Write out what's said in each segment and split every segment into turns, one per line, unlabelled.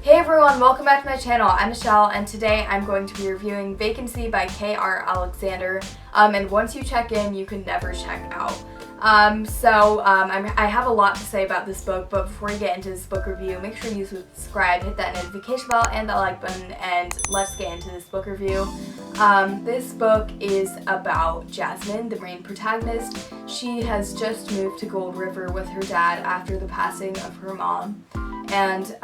Hey everyone, welcome back to my channel. I'm Mishel, and today I'm going to be reviewing Vacancy by K.R. Alexander. And once you check in, you can never check out. I have a lot to say about this book, but before we get into this book review, make sure you subscribe, hit that notification bell and that like button, and let's get into this book review. This book is about Jasmine, the main protagonist. She has just moved to Gold River with her dad after the passing of her mom. And,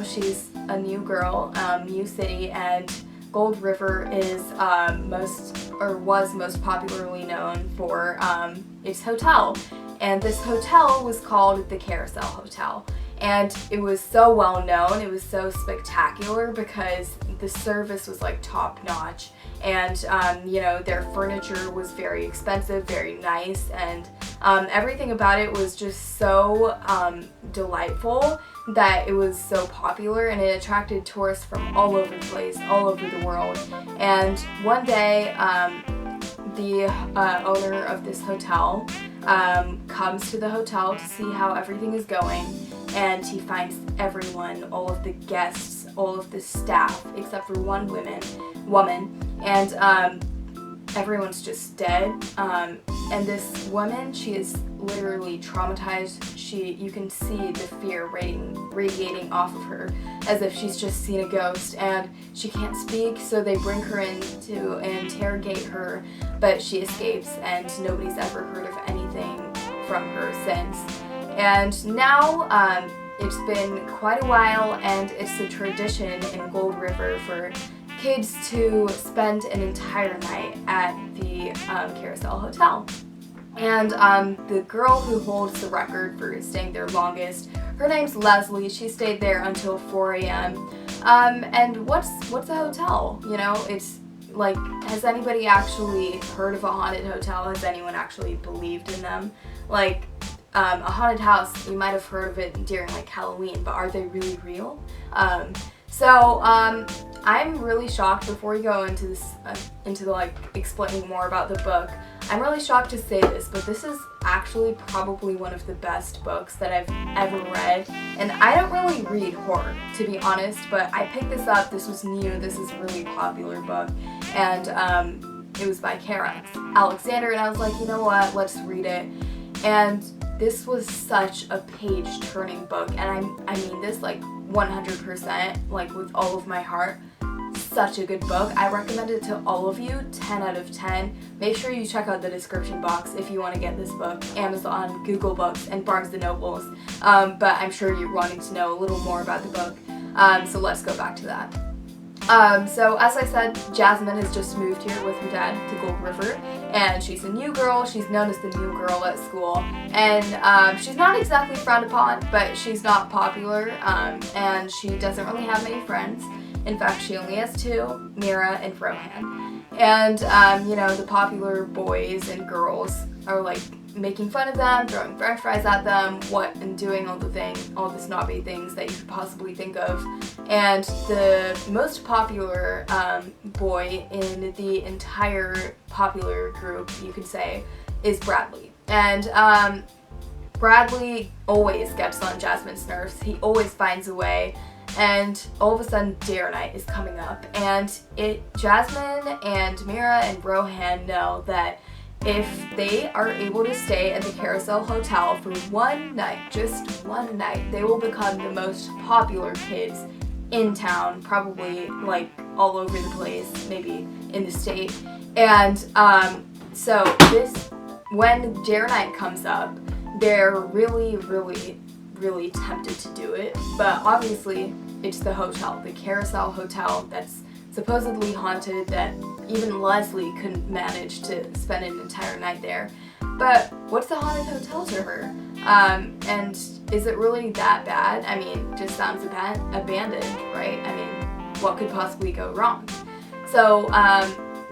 she's a new girl, new city, and Gold River is was most popularly known for its hotel. And this hotel was called the Carousel Hotel. And it was so well known, it was so spectacular because the service was like top notch. And, their furniture was very expensive, very nice, and everything about it was just so delightful that it was so popular, and it attracted tourists from all over the place, all over the world. And one day, the owner of this hotel comes to the hotel to see how everything is going, and he finds everyone, all of the guests, all of the staff, except for one woman, and everyone's just dead. And this woman, she is literally traumatized. You can see the fear radiating off of her, as if she's just seen a ghost, and she can't speak, so they bring her in to interrogate her, but she escapes, and nobody's ever heard of anything from her since. And now, it's been quite a while, and it's a tradition in Gold River for kids to spend an entire night at the Carousel Hotel. And the girl who holds the record for staying there longest, her name's Leslie. She stayed there until 4 a.m. And what's a hotel? You know, it's like, has anybody actually heard of a haunted hotel? Has anyone actually believed in them? Like, a haunted house, you might have heard of it during like Halloween, but are they really real? I'm really shocked, before we go into this, explaining more about the book, I'm really shocked to say this, but this is actually probably one of the best books that I've ever read. And I don't really read horror, to be honest, but I picked this up, this was new, this is a really popular book, and it was by K.R. Alexander, and I was like, you know what, let's read it. And this was such a page-turning book, and I mean this like 100%, like with all of my heart. Such a good book. I recommend it to all of you, 10 out of 10. Make sure you check out the description box if you want to get this book. Amazon, Google Books, and Barnes & Nobles. But I'm sure you're wanting to know a little more about the book. So let's go back to that. So as I said, Jasmine has just moved here with her dad to Gold River, and she's a new girl. She's known as the new girl at school, and she's not exactly frowned upon, but she's not popular, and she doesn't really have many friends. In fact, she only has two, Mira and Rohan. And, the popular boys and girls are like making fun of them, throwing french fries at them, and doing all the snobby things that you could possibly think of. And the most popular boy in the entire popular group, you could say, is Bradley. And Bradley always gets on Jasmine's nerves. He always finds a way. And all of a sudden, dare night is coming up, and Jasmine and Mira and Rohan know that if they are able to stay at the Carousel Hotel for one night, just one night, they will become the most popular kids in town, probably like all over the place, maybe in the state. And when dare night comes up, they're really tempted to do it, but obviously it's the hotel, the Carousel Hotel, that's supposedly haunted, that even Leslie couldn't manage to spend an entire night there. But what's the haunted hotel to her? And is it really that bad? I mean, just sounds abandoned, right? I mean, what could possibly go wrong? So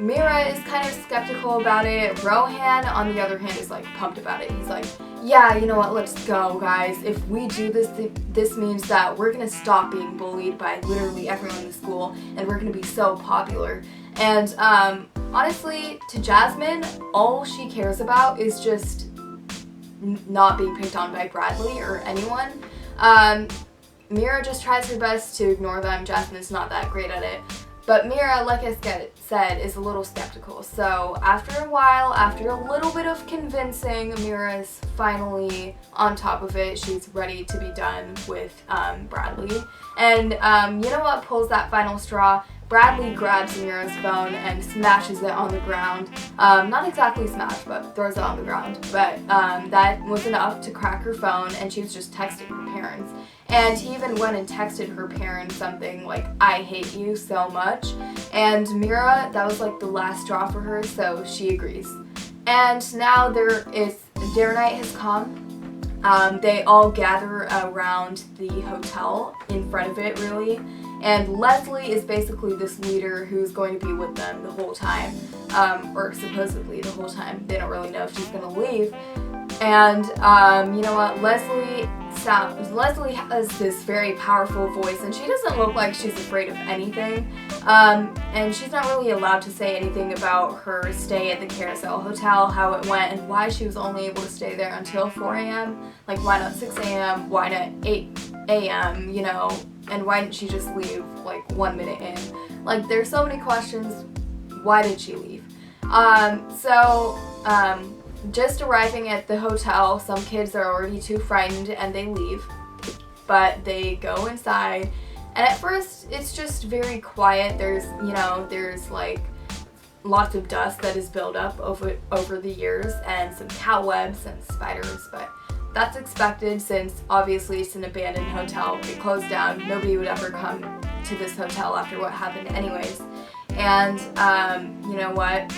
Mira is kind of skeptical about it. Rohan, on the other hand, is like pumped about it. He's like, yeah, you know what, let's go, guys. If we do this, this means that we're gonna stop being bullied by literally everyone in the school, and we're gonna be so popular. And honestly, to Jasmine, all she cares about is just not being picked on by Bradley or anyone. Mira just tries her best to ignore them. Jasmine's not that great at it. But Mira, like I said, is a little skeptical. So after a while, after a little bit of convincing, Mira is finally on top of it. She's ready to be done with Bradley. And you know what pulls that final straw? Bradley grabs Mira's phone and smashes it on the ground. Not exactly smash, but throws it on the ground. But that was enough to crack her phone, and she was just texting her parents. And he even went and texted her parents something like, "I hate you so much." And Mira, that was like the last straw for her, so she agrees. And now dinner night has come. They all gather around the hotel, in front of it really. And Leslie is basically this leader who's going to be with them the whole time, or supposedly the whole time. They don't really know if she's going to leave. And you know what, Leslie has this very powerful voice, and she doesn't look like she's afraid of anything. And she's not really allowed to say anything about her stay at the Carousel Hotel, how it went, and why she was only able to stay there until 4 a.m. Like, why not 6 a.m.? Why not 8 a.m., you know? And why didn't she just leave, like, 1 minute in? Like, there's so many questions. Why did she leave? Just arriving at the hotel, some kids are already too frightened and they leave. But they go inside, and at first it's just very quiet. There's like lots of dust that is built up over the years, and some cobwebs and spiders, but that's expected since obviously it's an abandoned hotel. It closed down. Nobody would ever come to this hotel after what happened anyways. And you know what?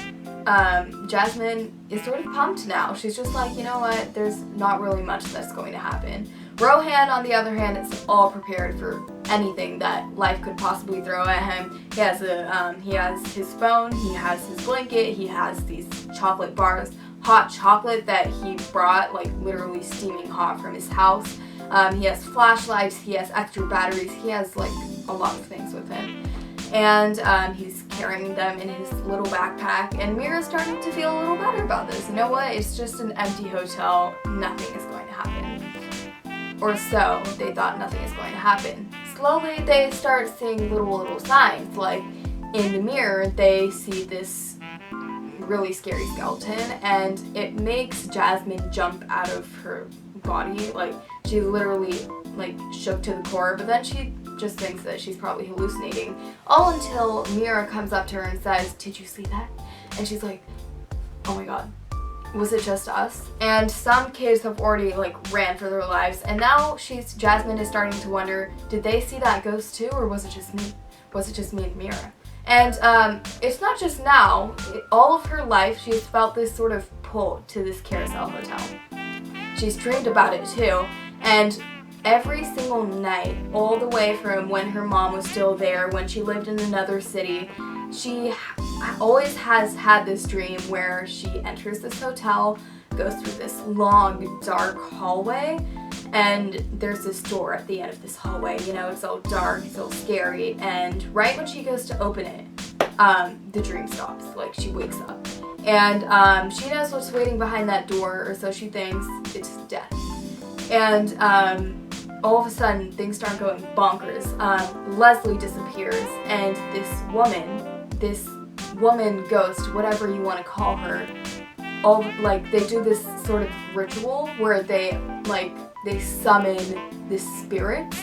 Jasmine is sort of pumped now. She's just like, you know what, there's not really much that's going to happen. Rohan, on the other hand, is all prepared for anything that life could possibly throw at him. He has his phone, he has his blanket, he has these chocolate bars, hot chocolate that he brought, like literally steaming hot from his house. He has flashlights, he has extra batteries, he has like a lot of things with him. And he's carrying them in his little backpack, and Mira's starting to feel a little better about this. You know what? It's just an empty hotel. Nothing is going to happen. Or so they thought nothing is going to happen. Slowly, they start seeing little signs. Like, in the mirror, they see this really scary skeleton, and it makes Jasmine jump out of her body. Like, she literally, like, shook to the core, but then she just thinks that she's probably hallucinating, all until Mira comes up to her and says, "Did you see that?" And she's like, "Oh my god, was it just us?" And some kids have already like ran for their lives, and now Jasmine is starting to wonder, did they see that ghost too, or was it just me? Was it just me and Mira? And it's not just now. All of her life, she's felt this sort of pull to this Carousel Hotel. She's dreamed about it too, and every single night, all the way from when her mom was still there, when she lived in another city, she always has had this dream where she enters this hotel, goes through this long, dark hallway, and there's this door at the end of this hallway. You know, it's all dark, it's all scary, and right when she goes to open it, the dream stops. Like, she wakes up. And she knows what's waiting behind that door, or so she thinks. It's death. And all of a sudden, things start going bonkers. Leslie disappears, and this woman ghost, whatever you want to call her, they do this sort of ritual where they summon this spirit.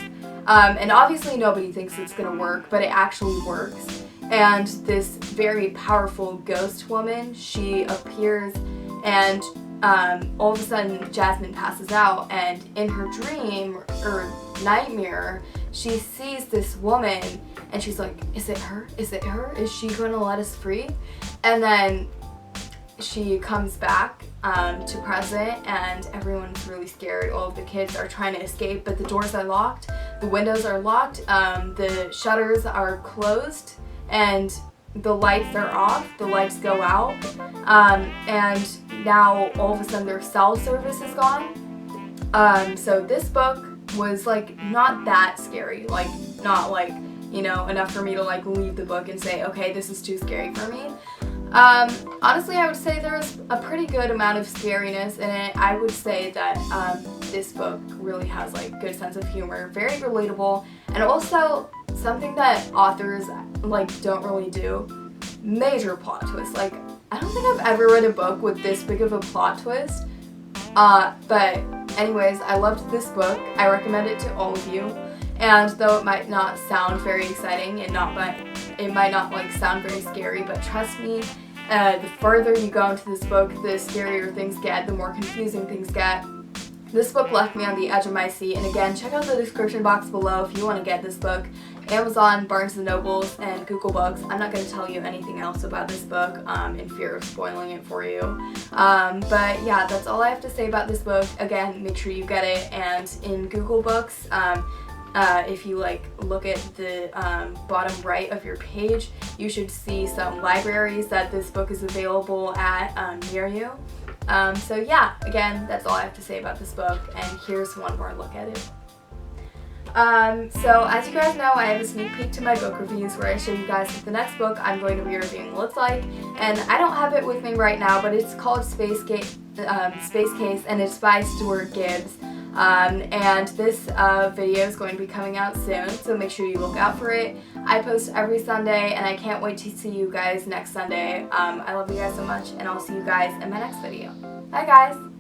And obviously nobody thinks it's gonna work, but it actually works. And this very powerful ghost woman, she appears, and all of a sudden Jasmine passes out, and in her dream or nightmare, she sees this woman, and she's like, "Is it her? Is it her? Is she going to let us free?" And then she comes back to present, and everyone's really scared. All of the kids are trying to escape, but the doors are locked, the windows are locked, the shutters are closed, and the lights are off, the lights go out, and now all of a sudden their cell service is gone. So this book was like not that scary, like not like, you know, enough for me to like leave the book and say, okay, this is too scary for me. Honestly, I would say there was a pretty good amount of scariness in it. I would say that this book really has like good sense of humor, very relatable, and also something that authors like don't really do, major plot twist. Like, I don't think I've ever read a book with this big of a plot twist. But anyways, I loved this book. I recommend it to all of you. And though it might not sound very exciting and it might not like sound very scary, but trust me, the further you go into this book, the scarier things get, the more confusing things get. This book left me on the edge of my seat, and again, check out the description box below if you want to get this book. Amazon, Barnes & Nobles, and Google Books. I'm not going to tell you anything else about this book in fear of spoiling it for you. But yeah, that's all I have to say about this book. Again, make sure you get it, and in Google Books, if you like look at the bottom right of your page, you should see some libraries that this book is available at near you. So yeah, again, that's all I have to say about this book, and here's one more look at it. So as you guys know, I have a sneak peek to my book reviews where I show you guys what the next book I'm going to be reviewing looks like, and I don't have it with me right now, but it's called Space Case, and it's by Stuart Gibbs. And this video is going to be coming out soon, so make sure you look out for it. I post every Sunday, and I can't wait to see you guys next Sunday. I love you guys so much, and I'll see you guys in my next video. Bye guys!